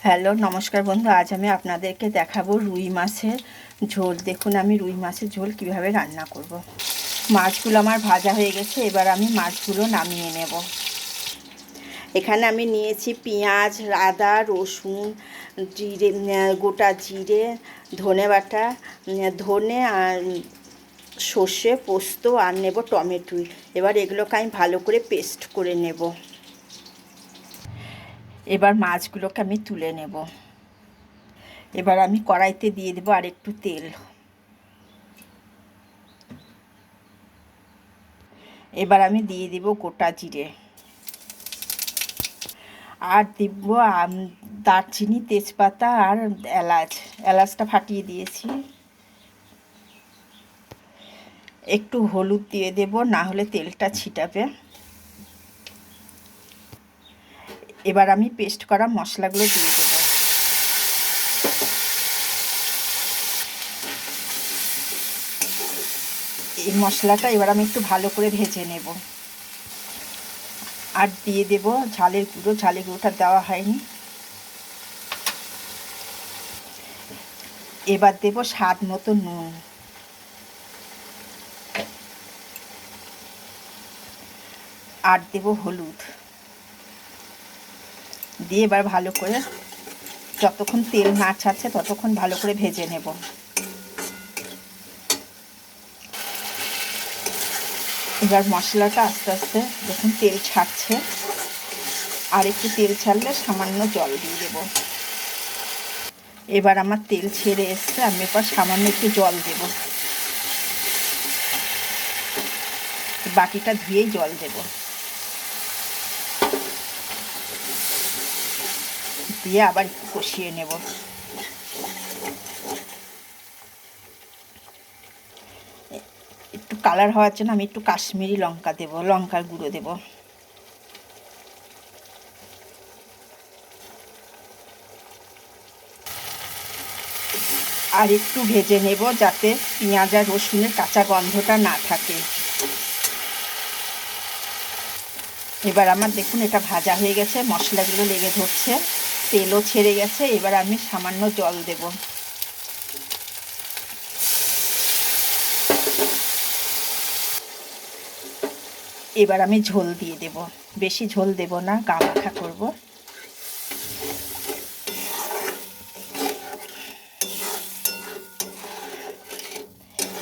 Hello নমস্কার বন্ধু, আজ আমি আপনাদেরকে দেখাবো রুই মাছের ঝোল। দেখুন আমি রুই মাছের ঝোল কিভাবে রান্না করব। মাছগুলো আমার ভাজা হয়ে গেছে, এবার আমি মাছগুলো নামিয়ে নেব। এখানে আমি নিয়েছি পেঁয়াজ, আদা, রসুন, জিরে, গোটা জিরে, ধনে বাটা, ধনে আর সর্ষে, পোস্ত আর নেব টমেটো। এবার এগুলোকে আমি ভালো করে পেস্ট করে নেব। এবার মাছগুলোকে আমি তুলে নেব। এবার আমি কড়াইতে দিয়ে দেবো আর একটু তেল। এবার আমি দিয়ে দেব গোটা জিরে আর দিব দারচিনি, তেজপাতা আর এলাচটা ফাটিয়ে দিয়েছি। একটু হলুদ দিয়ে দেব, না হলে তেলটা ছিটাবে। এবার আমি পেস্ট করা মশলাগুলো দিয়ে দেব। এই মশলাটা এবার আমি একটু ভালো করে ভেজে নেব। আর দিয়ে দেব ঝালের গুঁড়োটা দেওয়া হয়নি। এবার দেব স্বাদ মতো নুন। আর দেব হলুদ দিয়ে এবার ভালো করে, যতক্ষণ তেল না ছাড়ছে ততক্ষণ ভালো করে ভেজে নেব। এবার মশলাটা আস্তে আস্তে যখন তেল ছাড়ছে, আর একটু তেল ছাড়লে সামান্য জল দিয়ে দেব। এবার আমার তেল ছেড়ে এসছে, আমি এবার সামান্য একটু জল দেব। বাটিটা ধুয়েই জল দেব। দিয়ে আবার একটু কষিয়ে নেব। একটু কালার হওয়ার জন্য আমি একটু কাশ্মীরি লঙ্কা দেব, লঙ্কার গুঁড়ো দেব। আর একটু ভেজে নেব যাতে পেঁয়াজ আর রসুনের কাঁচা গন্ধটা না থাকে। এবার আমার দেখুন এটা ভাজা হয়ে গেছে, মশলাগুলো লেগে ধরছে, তেলও ছেড়ে গেছে। এবার আমি সামান্য জল দেব। এবার আমি ঝোল দিয়ে দেব, বেশি ঝোল দেব না, গা মাখা করব।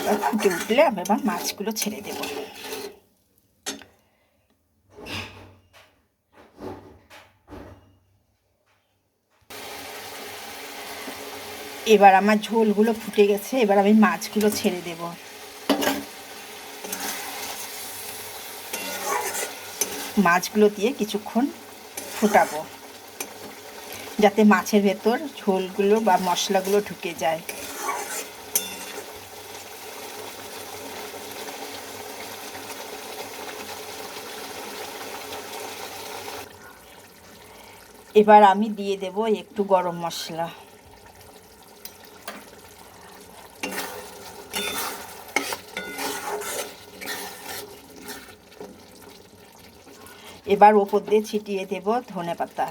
এবার ফুটে উঠলে আমি এবার মাছগুলো ছেড়ে দেব। এবার আমার ঝোলগুলো ফুটে গেছে, এবার আমি মাছগুলো ছেড়ে দেব। মাছগুলো দিয়ে কিছুক্ষণ ফোটাবো যাতে মাছের ভেতর ঝোলগুলো বা মশলাগুলো ঢুকে যায়। এবার আমি দিয়ে দেব একটু গরম মশলা। এবার ওপর দিয়ে ছিটিয়ে দেব ধনেপাতা।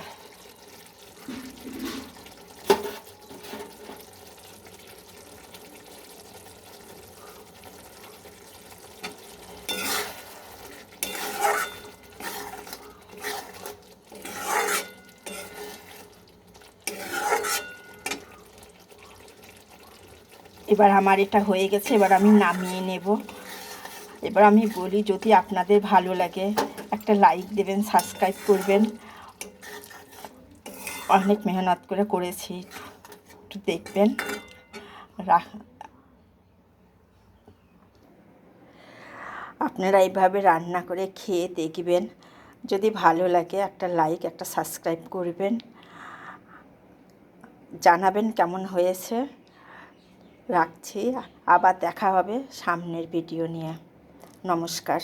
এবার আমার এটা হয়ে গেছে, এবার আমি নামিয়ে নেব। এবার আমি বলি, যদি আপনাদের ভালো লাগে একটা লাইক দেবেন, সাবস্ক্রাইব করবেন। অনেক মেহনত করে করেছি, একটু দেখবেন। আপনারা এইভাবে রান্না করে খেয়ে দেখবেন। যদি ভালো লাগে একটা লাইক, একটা সাবস্ক্রাইব করবেন, জানাবেন কেমন হয়েছে। রাখছি, আবার দেখা হবে সামনের ভিডিও নিয়ে। নমস্কার।